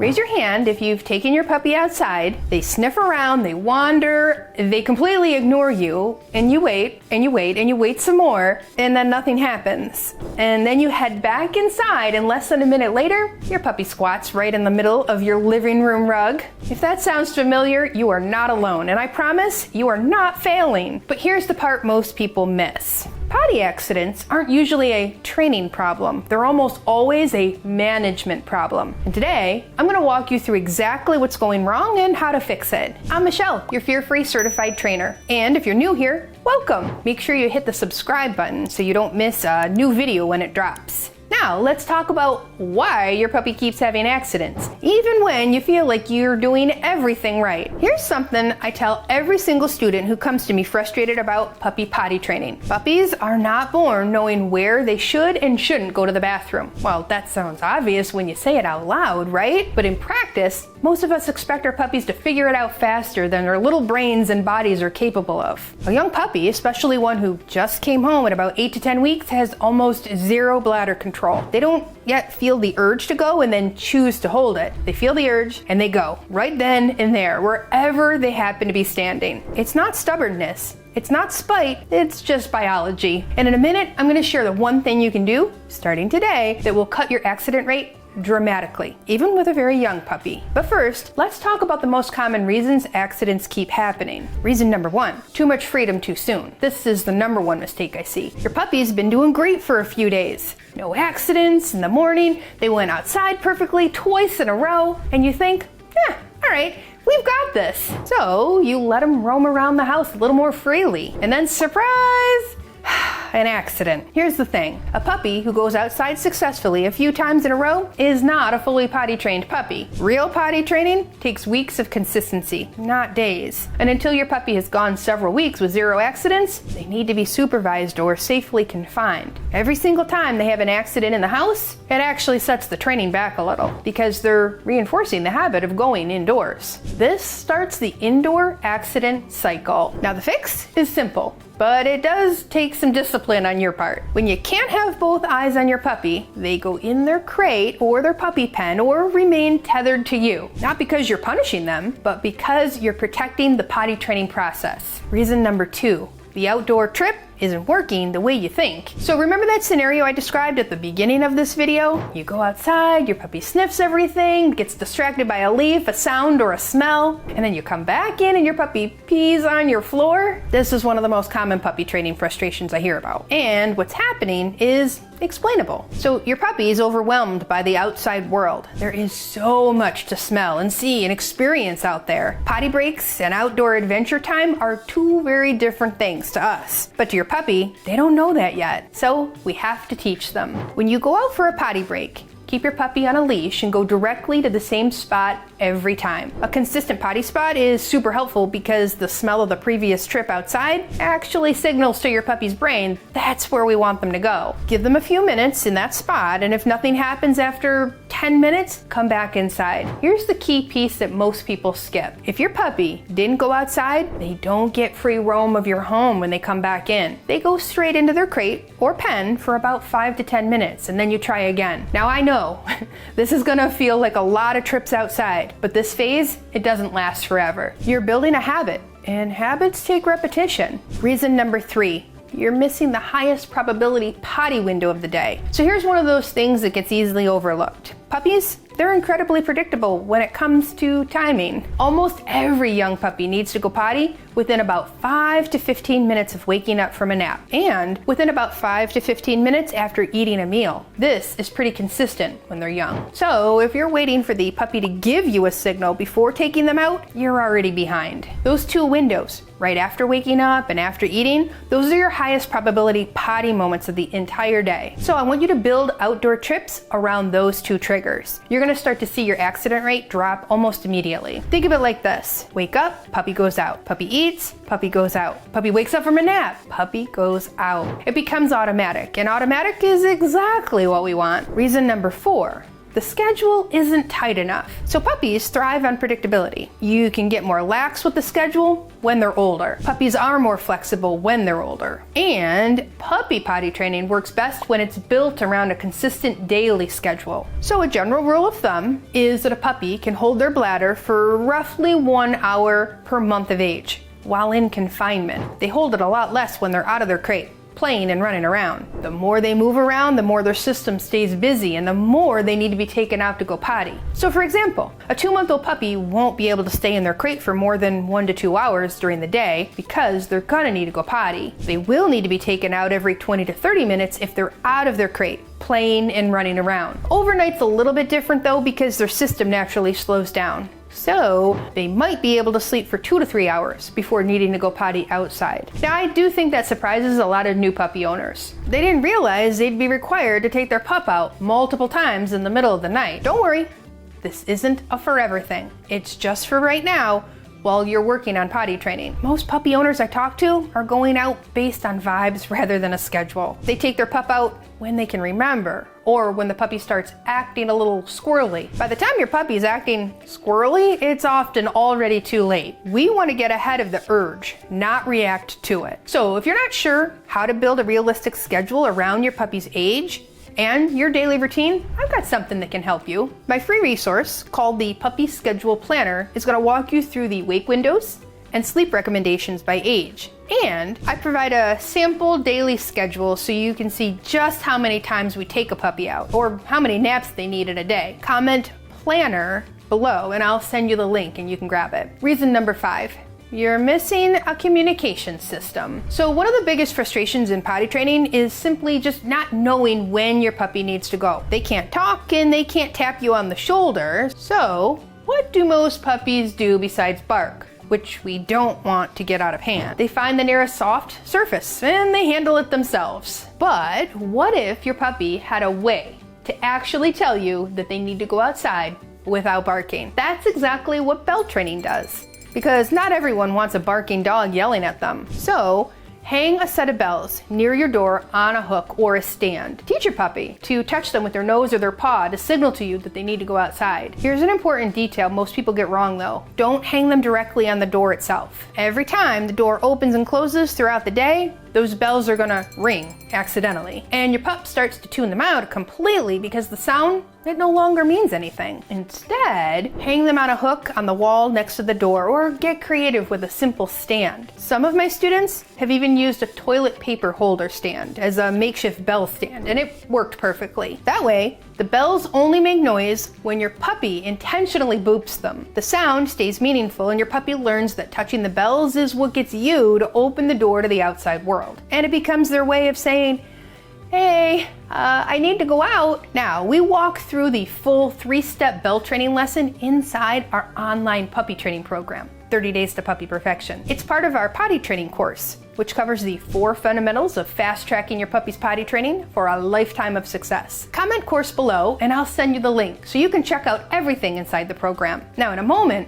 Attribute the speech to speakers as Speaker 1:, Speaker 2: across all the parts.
Speaker 1: Raise your hand if you've taken your puppy outside, they sniff around, they wander, they completely ignore you, and you wait, and you wait, and you wait some more, and then nothing happens. And then you head back inside, and less than a minute later, your puppy squats right in the middle of your living room rug. If that sounds familiar, you are not alone, and I promise you are not failing. But here's the part most people miss. Potty accidents aren't usually a training problem. They're almost always a management problem. And today, I'm gonna walk you through exactly what's going wrong and how to fix it. I'm Michelle, your fear-free certified trainer. And if you're new here, welcome. Make sure you hit the subscribe button so you don't miss a new video when it drops. Now, let's talk about why your puppy keeps having accidents, even when you feel like you're doing everything right. Here's something I tell every single student who comes to me frustrated about puppy potty training. Puppies are not born knowing where they should and shouldn't go to the bathroom. Well, that sounds obvious when you say it out loud, right? But in practice, most of us expect our puppies to figure it out faster than their little brains and bodies are capable of. A young puppy, especially one who just came home at about 8 to 10 weeks, has almost zero bladder control. They don't yet feel the urge to go and then choose to hold it. They feel the urge and they go right then and there, wherever they happen to be standing. It's not stubbornness. It's not spite, it's just biology. And in a minute, I'm gonna share the one thing you can do, starting today, that will cut your accident rate dramatically, even with a very young puppy. But first, let's talk about the most common reasons accidents keep happening. Reason number one, too much freedom too soon. This is the number one mistake I see. Your puppy's been doing great for a few days. No accidents in the morning, they went outside perfectly twice in a row, and you think, all right, we've got this. So you let them roam around the house a little more freely, and then surprise, an accident. Here's the thing. A puppy who goes outside successfully a few times in a row is not a fully potty trained puppy. Real potty training takes weeks of consistency, not days. And until your puppy has gone several weeks with zero accidents, they need to be supervised or safely confined. Every single time they have an accident in the house, it actually sets the training back a little because they're reinforcing the habit of going indoors. This starts the indoor accident cycle. Now the fix is simple, but it does take some discipline on your part. When you can't have both eyes on your puppy, they go in their crate or their puppy pen or remain tethered to you. Not because you're punishing them, but because you're protecting the potty training process. Reason number two, the outdoor trip isn't working the way you think. So remember that scenario I described at the beginning of this video? You go outside, your puppy sniffs everything, gets distracted by a leaf, a sound, or a smell, and then you come back in and your puppy pees on your floor. This is one of the most common puppy training frustrations I hear about. And what's happening is explainable. So your puppy is overwhelmed by the outside world. There is so much to smell and see and experience out there. Potty breaks and outdoor adventure time are two very different things to us. But to your puppy, they don't know that yet. So we have to teach them. When you go out for a potty break, keep your puppy on a leash and go directly to the same spot every time. A consistent potty spot is super helpful because the smell of the previous trip outside actually signals to your puppy's brain that's where we want them to go. Give them a few minutes in that spot, and if nothing happens after 10 minutes, come back inside. Here's the key piece that most people skip. If your puppy didn't go outside, they don't get free roam of your home when they come back in. They go straight into their crate or pen for about 5 to 10 minutes, and then you try again. Now I know this is gonna feel like a lot of trips outside, but this phase, it doesn't last forever. You're building a habit, and habits take repetition. Reason number three, you're missing the highest probability potty window of the day. So here's one of those things that gets easily overlooked. Puppies, they're incredibly predictable when it comes to timing. Almost every young puppy needs to go potty within about 5 to 15 minutes of waking up from a nap, and within about 5 to 15 minutes after eating a meal. This is pretty consistent when they're young. So if you're waiting for the puppy to give you a signal before taking them out, you're already behind. Those two windows, right after waking up and after eating, those are your highest probability potty moments of the entire day. So I want you to build outdoor trips around those two triggers. You're gonna start to see your accident rate drop almost immediately. Think of it like this. Wake up, puppy goes out. Puppy eats, puppy goes out. Puppy wakes up from a nap, puppy goes out. It becomes automatic, and automatic is exactly what we want. Reason number four, the schedule isn't tight enough. So puppies thrive on predictability. You can get more lax with the schedule when they're older. Puppies are more flexible when they're older. And puppy potty training works best when it's built around a consistent daily schedule. So a general rule of thumb is that a puppy can hold their bladder for roughly 1 hour per month of age while in confinement. They hold it a lot less when they're out of their crate, playing and running around. The more they move around, the more their system stays busy and the more they need to be taken out to go potty. So for example, a 2-month-old puppy won't be able to stay in their crate for more than 1 to 2 hours during the day because they're gonna need to go potty. They will need to be taken out every 20 to 30 minutes if they're out of their crate, playing and running around. Overnight's a little bit different though because their system naturally slows down. So they might be able to sleep for 2 to 3 hours before needing to go potty outside. Now I do think that surprises a lot of new puppy owners. They didn't realize they'd be required to take their pup out multiple times in the middle of the night. Don't worry, this isn't a forever thing. It's just for right now while you're working on potty training. Most puppy owners I talk to are going out based on vibes rather than a schedule. They take their pup out when they can remember, or when the puppy starts acting a little squirrely. By the time your puppy's acting squirrely, it's often already too late. We want to get ahead of the urge, not react to it. So if you're not sure how to build a realistic schedule around your puppy's age and your daily routine, I've got something that can help you. My free resource, called the Puppy Schedule Planner, is going to walk you through the wake windows and sleep recommendations by age. And I provide a sample daily schedule so you can see just how many times we take a puppy out or how many naps they need in a day. Comment planner below and I'll send you the link and you can grab it. Reason number 5. You're missing a communication system. So one of the biggest frustrations in potty training is simply just not knowing when your puppy needs to go. They can't talk and they can't tap you on the shoulder. So what do most puppies do besides bark? Which we don't want to get out of hand. They find the nearest soft surface and they handle it themselves. But what if your puppy had a way to actually tell you that they need to go outside without barking? That's exactly what bell training does. Because not everyone wants a barking dog yelling at them. So hang a set of bells near your door on a hook or a stand. Teach your puppy to touch them with their nose or their paw to signal to you that they need to go outside. Here's an important detail most people get wrong though. Don't hang them directly on the door itself. Every time the door opens and closes throughout the day, those bells are gonna ring accidentally. And your pup starts to tune them out completely because the sound, it no longer means anything. Instead, hang them on a hook on the wall next to the door or get creative with a simple stand. Some of my students have even used a toilet paper holder stand as a makeshift bell stand, and it worked perfectly. That way, the bells only make noise when your puppy intentionally boops them. The sound stays meaningful and your puppy learns that touching the bells is what gets you to open the door to the outside world. And it becomes their way of saying, hey, I need to go out. Now, we walk through the full 3-step bell training lesson inside our online puppy training program, 30 Days to Puppy Perfection. It's part of our potty training course, which covers the 4 fundamentals of fast-tracking your puppy's potty training for a lifetime of success. Comment course below and I'll send you the link so you can check out everything inside the program. Now, in a moment,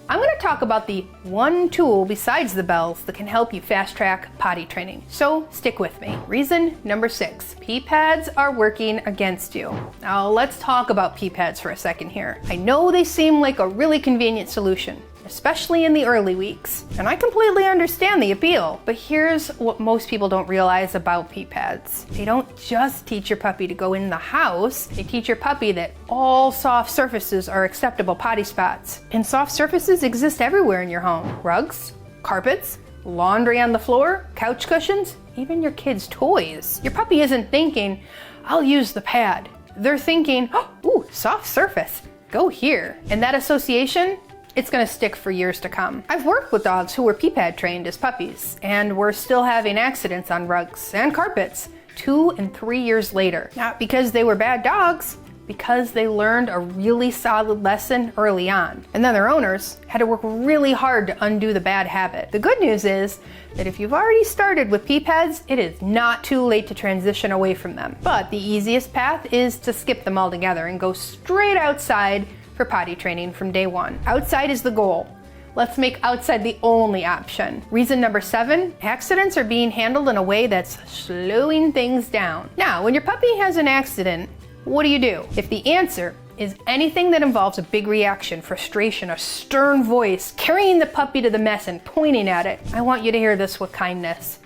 Speaker 1: I'm going to talk about the one tool besides the bells that can help you fast-track potty training. So stick with me. Reason number 6, pee pads are working against you. Now let's talk about pee pads for a second here. I know they seem like a really convenient solution, especially in the early weeks. And I completely understand the appeal, but here's what most people don't realize about pee pads. They don't just teach your puppy to go in the house, they teach your puppy that all soft surfaces are acceptable potty spots. And soft surfaces exist everywhere in your home. Rugs, carpets, laundry on the floor, couch cushions, even your kids' toys. Your puppy isn't thinking, I'll use the pad. They're thinking, oh, ooh, soft surface, go here. And that association, it's gonna stick for years to come. I've worked with dogs who were pee pad trained as puppies, and we're still having accidents on rugs and carpets 2 and 3 years later. Not because they were bad dogs, because they learned a really solid lesson early on. And then their owners had to work really hard to undo the bad habit. The good news is that if you've already started with pee pads, it is not too late to transition away from them. But the easiest path is to skip them altogether and go straight outside for potty training from day 1. Outside is the goal. Let's make outside the only option. Reason number 7, accidents are being handled in a way that's slowing things down. Now, when your puppy has an accident, what do? If the answer is anything that involves a big reaction, frustration, a stern voice, carrying the puppy to the mess and pointing at it. I want you to hear this with kindness.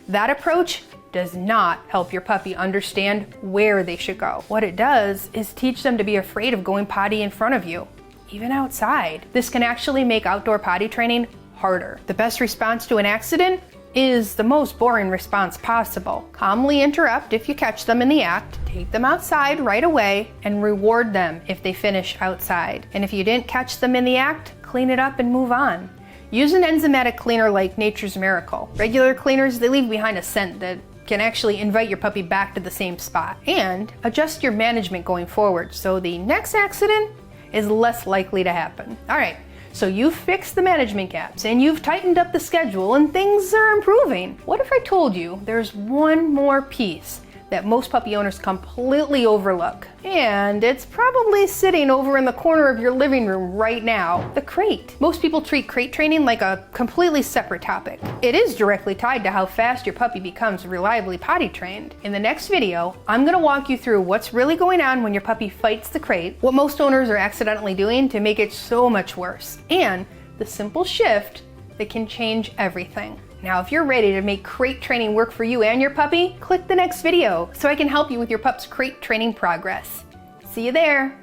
Speaker 1: That approach does not help your puppy understand where they should go. What it does is teach them to be afraid of going potty in front of you, even outside. This can actually make outdoor potty training harder. The best response to an accident is the most boring response possible. Calmly interrupt if you catch them in the act, take them outside right away, and reward them if they finish outside. And if you didn't catch them in the act, clean it up and move on. Use an enzymatic cleaner like Nature's Miracle. Regular cleaners, they leave behind a scent that can actually invite your puppy back to the same spot. And adjust your management going forward so the next accident is less likely to happen. All right. So you've fixed the management gaps and you've tightened up the schedule and things are improving. What if I told you there's one more piece that most puppy owners completely overlook? And it's probably sitting over in the corner of your living room right now, the crate. Most people treat crate training like a completely separate topic. It is directly tied to how fast your puppy becomes reliably potty trained. In the next video, I'm gonna walk you through what's really going on when your puppy fights the crate, what most owners are accidentally doing to make it so much worse, and the simple shift that can change everything. Now, if you're ready to make crate training work for you and your puppy, click the next video so I can help you with your pup's crate training progress. See you there.